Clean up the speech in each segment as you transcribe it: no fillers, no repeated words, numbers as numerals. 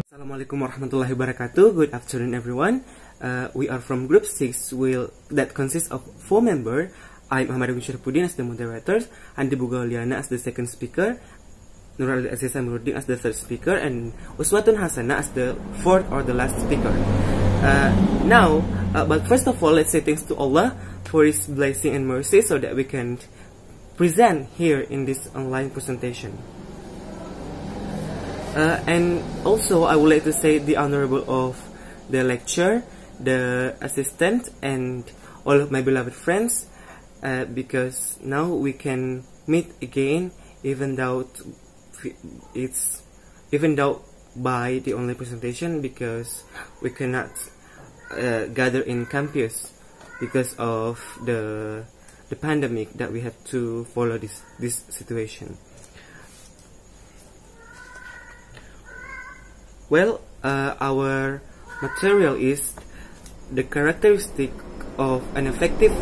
Assalamualaikum warahmatullahi wabarakatuh. Good afternoon, everyone. We are from Group 6, that consists of 4 members. I'm Muhammad Agung Syarifuddin as the moderator, Andi Bugauliana as the second speaker, Nurul Aziz Amiruddin as the third speaker, and Uswatun Hasana as the fourth or the last speaker. But first of all, let's say thanks to Allah for His blessing and mercy so that we can present here in this online presentation. And also, I would like to say the honorable of the lecturer, the assistant, and all of my beloved friends, because now we can meet again, even though by the online presentation, because we cannot gather in campus because of the pandemic that we have to follow this situation. Well, our material is the characteristic of an effective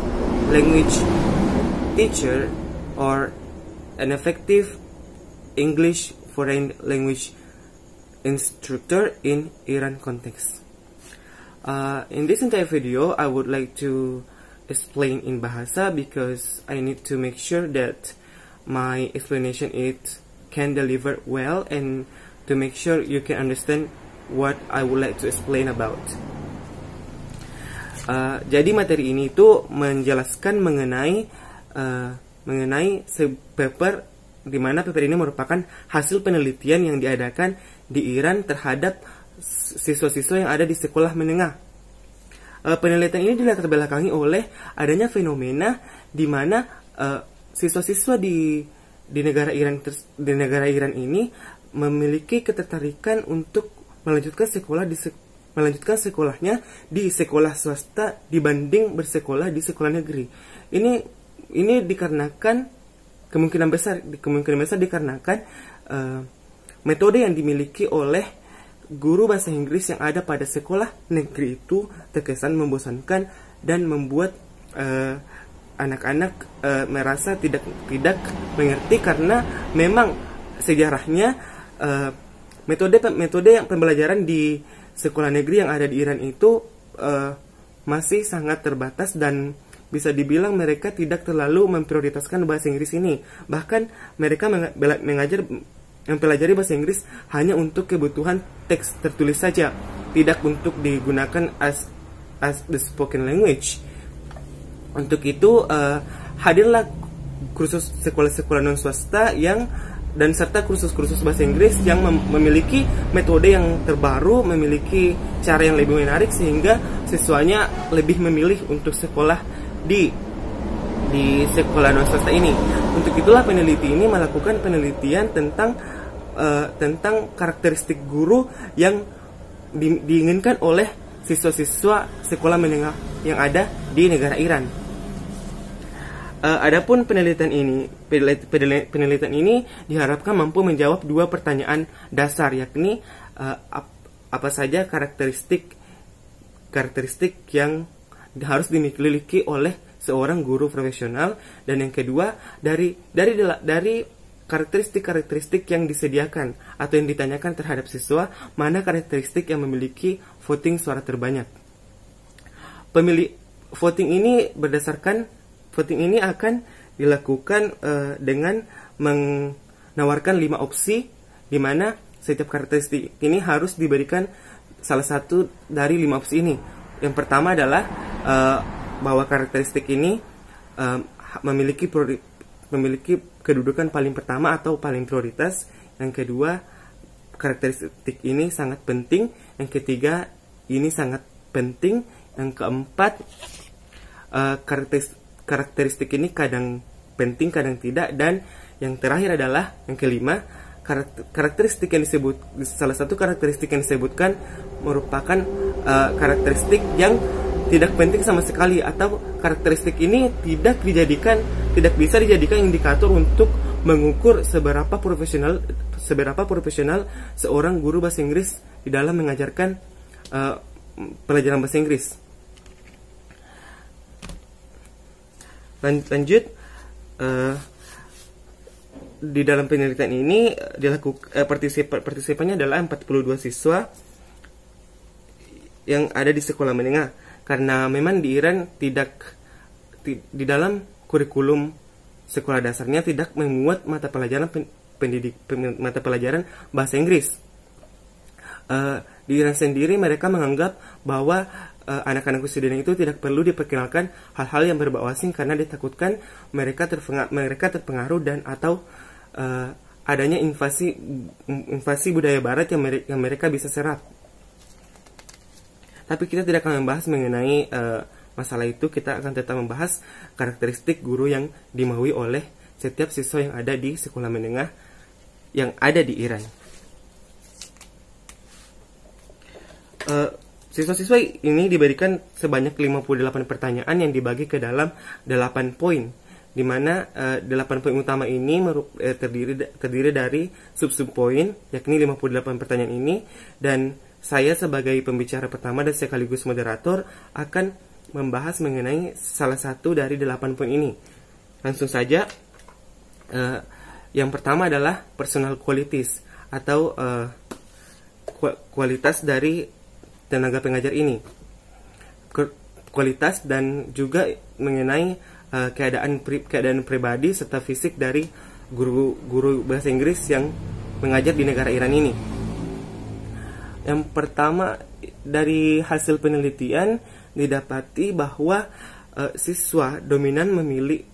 language teacher or an effective English foreign language instructor in Iran context. In this entire video, I would like to explain in Bahasa because I need to make sure that my explanation can deliver well and to make sure you can understand what I would like to explain about. Jadi materi ini itu menjelaskan mengenai paper, di mana paper ini merupakan hasil penelitian yang diadakan di Iran terhadap siswa-siswa yang ada di sekolah menengah. Penelitian ini dilatar belakangi oleh adanya fenomena di mana siswa-siswa di negara Iran ini memiliki ketertarikan untuk melanjutkan sekolahnya di sekolah swasta dibanding bersekolah di sekolah negeri. Ini dikarenakan kemungkinan besar dikarenakan metode yang dimiliki oleh guru bahasa Inggris yang ada pada sekolah negeri itu terkesan membosankan dan membuat anak-anak merasa tidak mengerti, karena memang sejarahnya metode yang pembelajaran di sekolah negeri yang ada di Iran itu masih sangat terbatas dan bisa dibilang mereka tidak terlalu memprioritaskan bahasa Inggris ini. Bahkan mereka mempelajari bahasa Inggris hanya untuk kebutuhan teks tertulis saja, tidak untuk digunakan as the spoken language. Untuk itu hadirlah kursus sekolah-sekolah non swasta dan serta kursus-kursus bahasa Inggris yang memiliki metode yang terbaru, memiliki cara yang lebih menarik sehingga siswanya lebih memilih untuk sekolah di sekolah non swasta ini. Untuk itulah peneliti ini melakukan penelitian tentang karakteristik guru yang diinginkan oleh siswa-siswa sekolah menengah yang ada di negara Iran. Adapun penelitian ini diharapkan mampu menjawab dua pertanyaan dasar, yakni apa saja karakteristik yang harus dimiliki oleh seorang guru profesional, dan yang kedua dari karakteristik yang disediakan atau yang ditanyakan terhadap siswa, mana karakteristik yang memiliki voting suara terbanyak. Voting ini akan dilakukan dengan menawarkan 5 opsi, di mana setiap karakteristik ini harus diberikan salah satu dari 5 opsi ini. Yang pertama adalah bahwa karakteristik ini memiliki kedudukan paling pertama atau paling prioritas. Yang kedua, karakteristik ini sangat penting. Yang ketiga, ini sangat penting. Yang keempat, karakteristik ini kadang penting, kadang tidak. Dan yang terakhir adalah yang kelima, salah satu karakteristik yang disebutkan merupakan karakteristik yang tidak penting sama sekali, atau karakteristik ini tidak bisa dijadikan indikator untuk mengukur seberapa profesional seorang guru bahasa Inggris di dalam mengajarkan pelajaran bahasa Inggris. Lanjut, di dalam penelitian ini partisipannya adalah 42 siswa yang ada di sekolah menengah, karena memang di Iran di dalam kurikulum sekolah dasarnya tidak memuat mata pelajaran mata pelajaran bahasa Inggris. Di Iran sendiri mereka menganggap bahwa anak-anak Wisudawan itu tidak perlu diperkenalkan hal-hal yang berbau asing karena ditakutkan mereka terpengaruh dan atau adanya invasi budaya barat yang mereka bisa serap. Tapi kita tidak akan membahas mengenai masalah itu. Kita akan tetap membahas karakteristik guru yang dimaui oleh setiap siswa yang ada di sekolah menengah yang ada di Iran. Siswa-siswa ini diberikan sebanyak 58 pertanyaan yang dibagi ke dalam 8 poin, di mana 8 poin utama ini terdiri dari sub-sub poin, yakni 58 pertanyaan ini, dan saya sebagai pembicara pertama dan sekaligus moderator akan membahas mengenai salah satu dari 8 poin ini. Langsung saja, yang pertama adalah personal qualities atau kualitas dari tenaga pengajar ini, kualitas dan juga mengenai keadaan pribadi serta fisik dari guru bahasa Inggris yang mengajar di negara Iran ini. Yang pertama, dari hasil penelitian didapati bahwa siswa dominan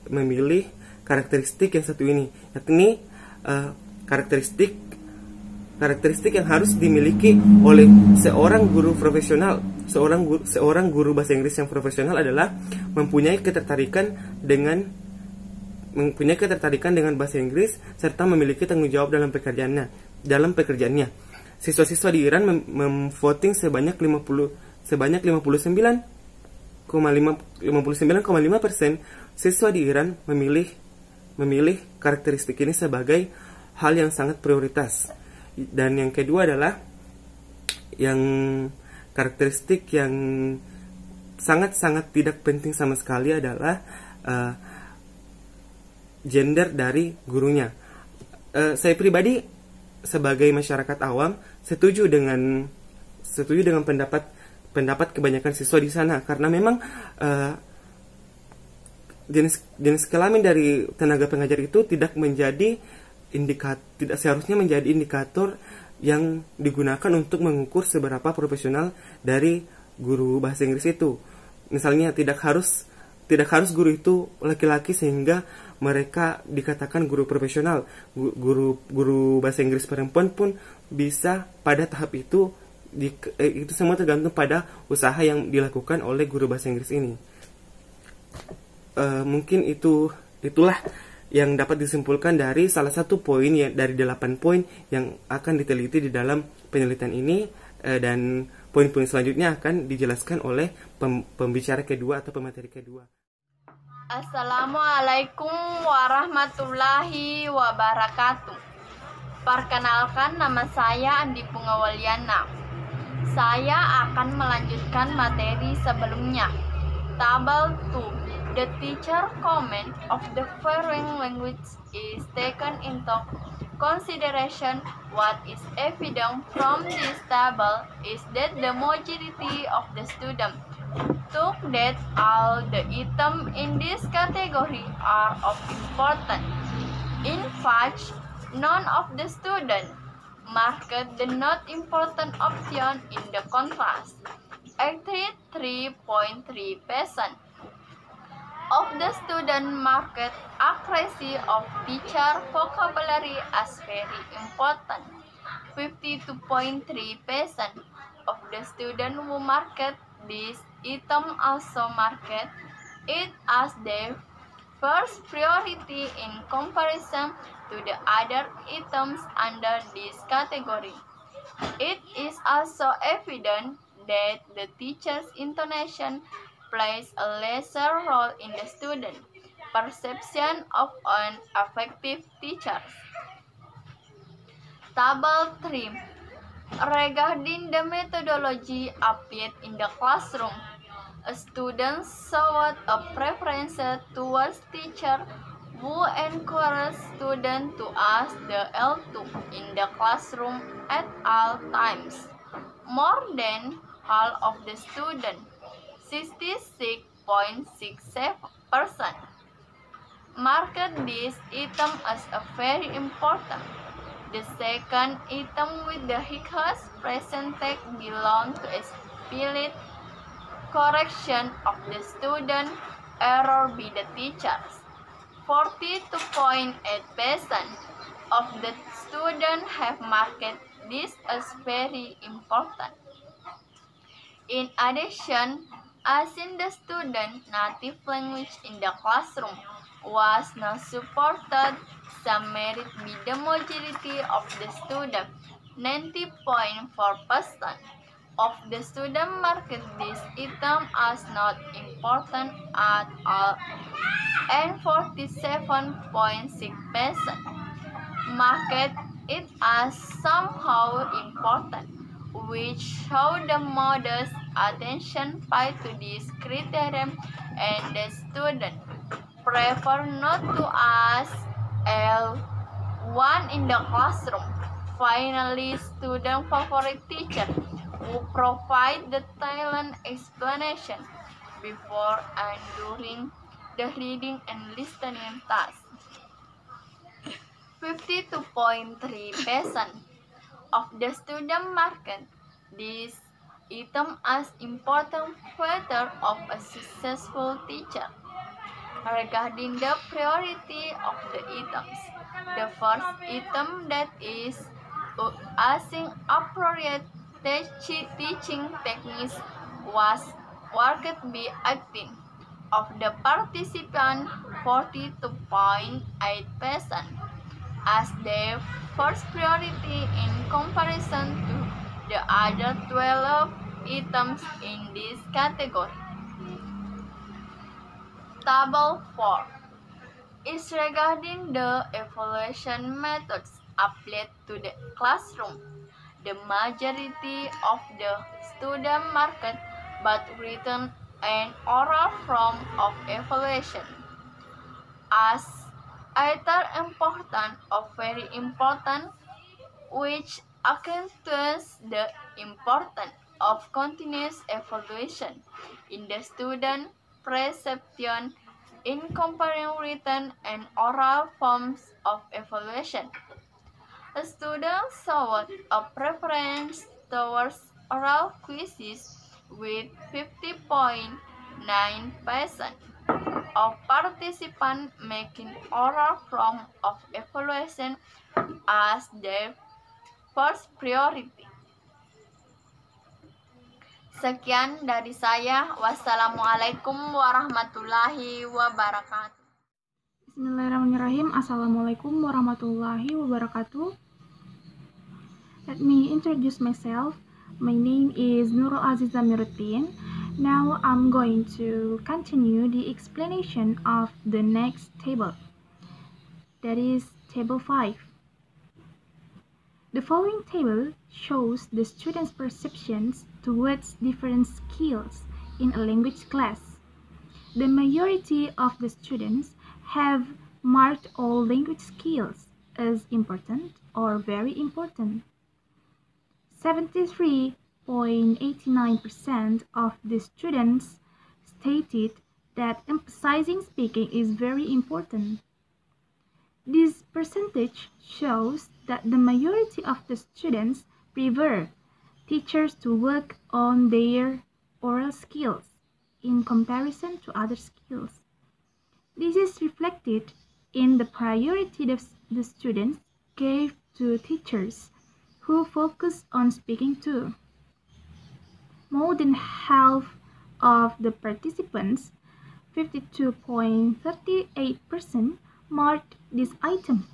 memilih karakteristik yang satu ini, yakni karakteristik yang harus dimiliki oleh seorang guru profesional. Seorang guru bahasa Inggris yang profesional adalah mempunyai ketertarikan dengan bahasa Inggris serta memiliki tanggung jawab dalam pekerjaannya. Siswa-siswa di Iran memvoting sebanyak 59,5% siswa di Iran memilih karakteristik ini sebagai hal yang sangat prioritas. Dan yang kedua adalah yang karakteristik yang sangat-sangat tidak penting sama sekali adalah gender dari gurunya. Saya pribadi sebagai masyarakat awam setuju dengan pendapat kebanyakan siswa di sana, karena memang jenis kelamin dari tenaga pengajar itu tidak seharusnya menjadi indikator yang digunakan untuk mengukur seberapa profesional dari guru bahasa Inggris itu. Misalnya tidak harus guru itu laki-laki sehingga mereka dikatakan guru profesional. Guru bahasa Inggris perempuan pun bisa pada tahap itu. Itu semua tergantung pada usaha yang dilakukan oleh guru bahasa Inggris ini. Mungkin itulah yang dapat disimpulkan dari salah satu poin dari 8 poin yang akan diteliti di dalam penelitian ini, dan poin-poin selanjutnya akan dijelaskan oleh pembicara kedua atau pemateri kedua. Assalamualaikum warahmatullahi wabarakatuh. Perkenalkan, nama saya Andi Pungawaliana. Saya akan melanjutkan materi sebelumnya. Table 2. The teacher comment of the foreign language is taken into consideration. What is evident from this table is that the majority of the students took that all the items in this category are of importance. In fact, none of the students marked the not important option in the contrast. 83.3% of the student marked accuracy of teacher vocabulary as very important. 52.3% of the student who marked this item also marked it as their first priority in comparison to the other items under this category. It is also evident that the teacher's intonation plays a lesser role in the student perception of an effective teacher. Table 3. Regarding the methodology applied in the classroom, Students showed a preference towards teachers who encourage students to ask the L2 in the classroom at all times. More than half of the students, 66.67%, marked this item as a very important. The second item with the highest percentage belongs to a split correction of the student error by the teachers. 42.8% of the students have marked this as very important. In addition, asking the student native language in the classroom was not supported, some merit by the majority of the students, 90.4% of the students marked this item as not important at all, and 47.6% marked it as somehow important, which show the modest attention paid to this criterion, and the student prefer not to ask L1 in the classroom. Finally, student favorite teacher who provide detailed explanation before and during the reading and listening task. 52.3% of the students marked this item as important factor of a successful teacher. Regarding the priority of the items, the first item, that is using appropriate teaching techniques, was marked by 18 of the participants, 42.8%, as their first priority in comparison to the other 12 items in this category. Table 4 is regarding the evaluation methods applied to the classroom. The majority of the students marked both written and oral form of evaluation as either important or very important, which accentuates the importance of continuous evaluation in the student perception in comparing written and oral forms of evaluation. A student showed a preference towards oral quizzes with 50.9% of participants making oral form of evaluation as their first priority. Sekian dari saya. Wassalamualaikum warahmatullahi wabarakatuh. Bismillahirrahmanirrahim. Assalamualaikum warahmatullahi wabarakatuh. Let me introduce myself. My name is Nurul Aziza Miruddin. Now I'm going to continue the explanation of the next table. That is table 5. The following table shows the students' perceptions towards different skills in a language class. The majority of the students have marked all language skills as important or very important. 73.89% of the students stated that emphasizing speaking is very important. This percentage shows that the majority of the students prefer teachers to work on their oral skills in comparison to other skills. This is reflected in the priority that the students gave to teachers who focus on speaking too. More than half of the participants, 52.38%, marked this item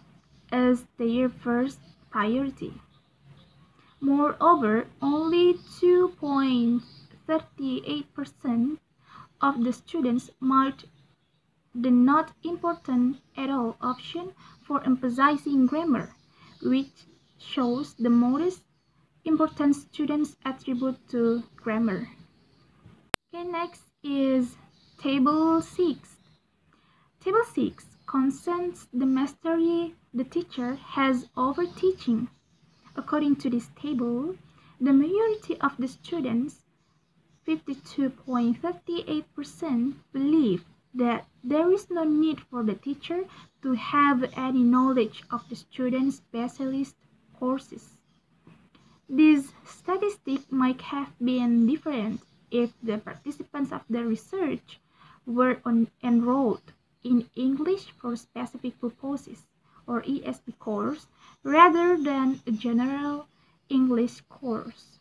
as their first priority. Moreover, only 2.38% of the students marked the not important at all option for emphasizing grammar, which shows the most important students attribute to grammar. Okay, next is Table 6. Table 6 concerns the mastery the teacher has over teaching. According to this table, the majority of the students, 52.38%, believe that there is no need for the teacher to have any knowledge of the student's specialist courses. This statistic might have been different if the participants of the research were enrolled in English for specific purposes, or ESP course, rather than a general English course.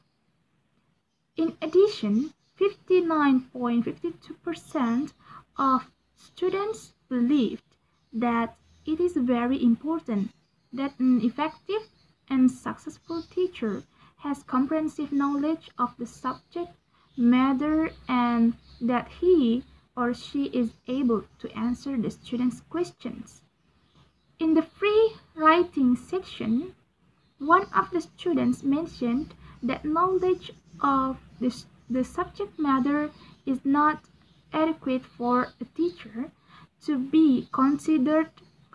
In addition, 59.52% of students believed that it is very important that an effective and successful teacher has comprehensive knowledge of the subject matter and that he or she is able to answer the students' questions. In the free writing section, one of the students mentioned that knowledge of the subject matter is not adequate for a teacher to be considered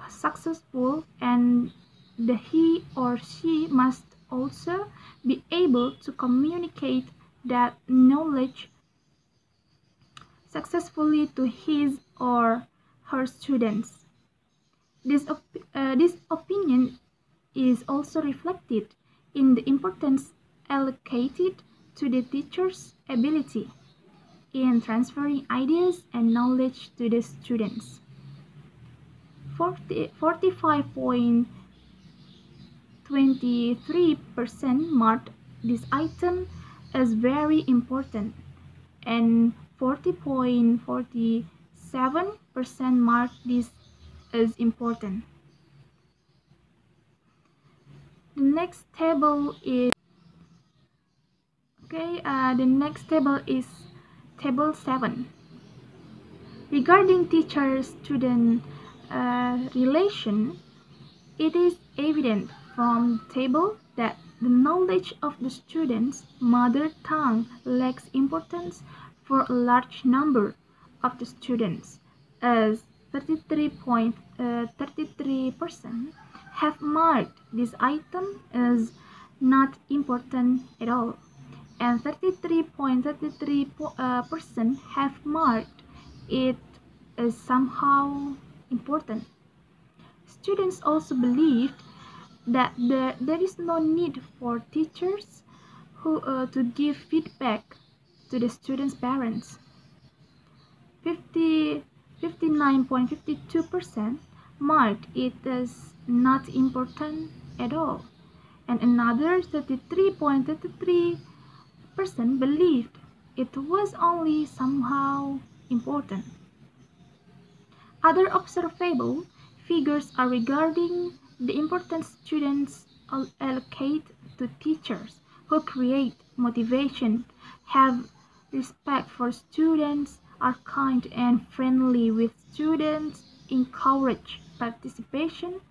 successful and that he or she must also be able to communicate that knowledge successfully to his or her students. This opinion is also reflected in the importance allocated to the teacher's ability in transferring ideas and knowledge to the students. 45.23% marked this item as very important, and 40.47% marked this as important. The next table is table 7. Regarding teacher-student relation, it is evident from the table that the knowledge of the student's mother tongue lacks importance for a large number of the students, as 33% have marked this item as not important at all, and 33.33% have marked it as somehow important. Students also believed that there is no need for teachers to give feedback to the students' parents. 59.52% marked it as not important at all, and another 33.33% believed it was only somehow important. Other observable figures are regarding the importance students allocate to teachers who create motivation, have respect for students, are kind and friendly with students, encourage participation,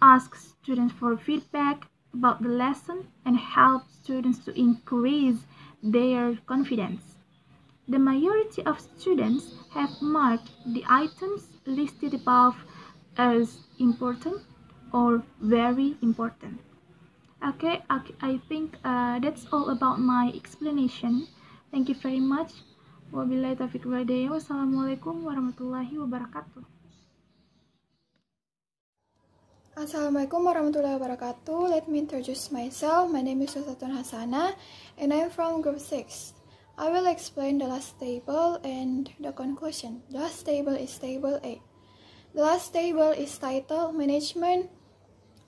ask students for feedback about the lesson, and help students to increase their confidence. The majority of students have marked the items listed above as important or very important. Okay, I think that's all about my explanation. Thank you very much. Wabillahi taufiq wal hidayah. Wassalamualaikum warahmatullahi wabarakatuh. Assalamualaikum warahmatullahi wabarakatuh. Let me introduce myself. My name is Susatun Hasana and I am from group 6. I will explain the last table and the conclusion. The last table is table 8. The last table is titled Management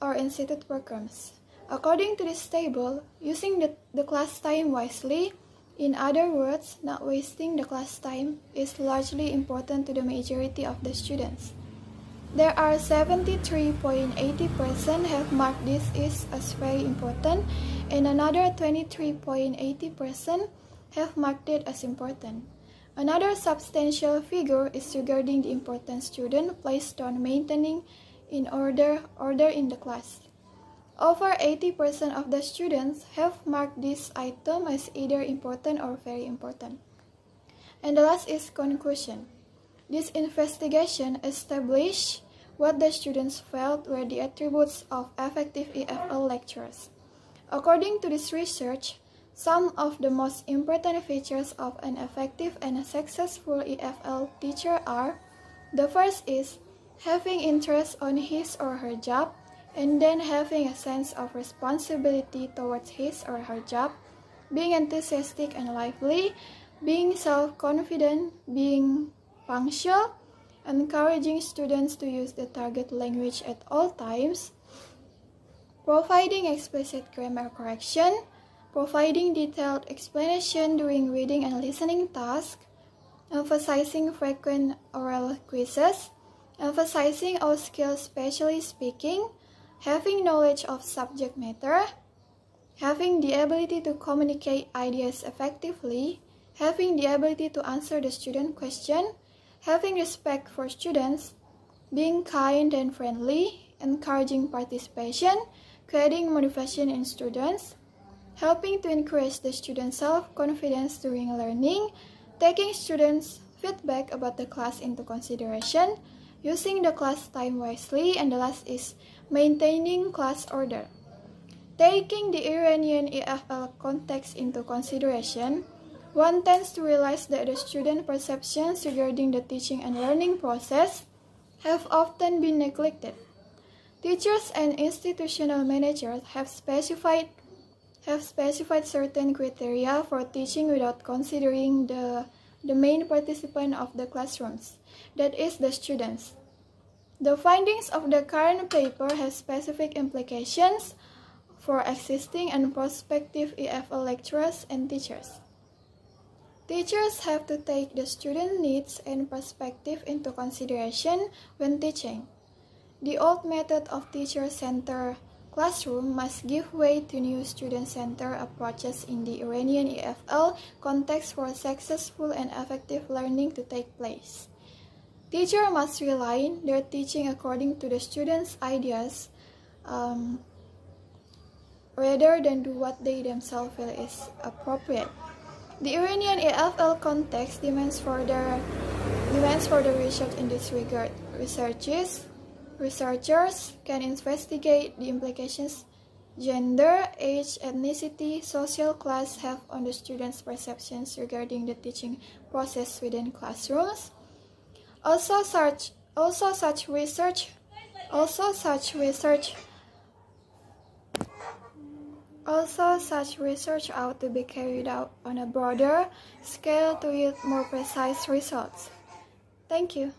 or Institute Programs. According to this table, using the class time wisely, in other words, not wasting the class time, is largely important to the majority of the students. There are 73.80% have marked this as very important, and another 23.80% have marked it as important. Another substantial figure is regarding the important student placed on maintaining in order in the class. Over 80% of the students have marked this item as either important or very important. And the last is conclusion. This investigation established what the students felt were the attributes of effective EFL lecturers. According to this research, some of the most important features of an effective and a successful EFL teacher are: the first is having interest on his or her job, and then having a sense of responsibility towards his or her job, being enthusiastic and lively, being self-confident, being punctual, encouraging students to use the target language at all times, providing explicit grammar correction, providing detailed explanation during reading and listening tasks, emphasizing frequent oral quizzes, emphasizing all skills, especially speaking, having knowledge of subject matter, having the ability to communicate ideas effectively, having the ability to answer the student question, having respect for students, being kind and friendly, encouraging participation, creating motivation in students, helping to encourage the students' self-confidence during learning, taking students' feedback about the class into consideration, using the class time wisely, and the last is maintaining class order. Taking the Iranian EFL context into consideration, one tends to realize that the student perceptions regarding the teaching and learning process have often been neglected. Teachers and institutional managers have specified certain criteria for teaching without considering the main participant of the classrooms, that is, the students. The findings of the current paper have specific implications for existing and prospective EFL lecturers and teachers. Teachers have to take the student needs and perspective into consideration when teaching. The old method of teacher-centered classroom must give way to new student-centered approaches in the Iranian EFL context for successful and effective learning to take place. Teachers must realign their teaching according to the students' ideas rather than do what they themselves feel is appropriate. The Iranian EFL context demands further research in this regard. Researchers can investigate the implications gender, age, ethnicity, social class have on the students' perceptions regarding the teaching process within classrooms. Also, such research ought to be carried out on a broader scale to yield more precise results. Thank you.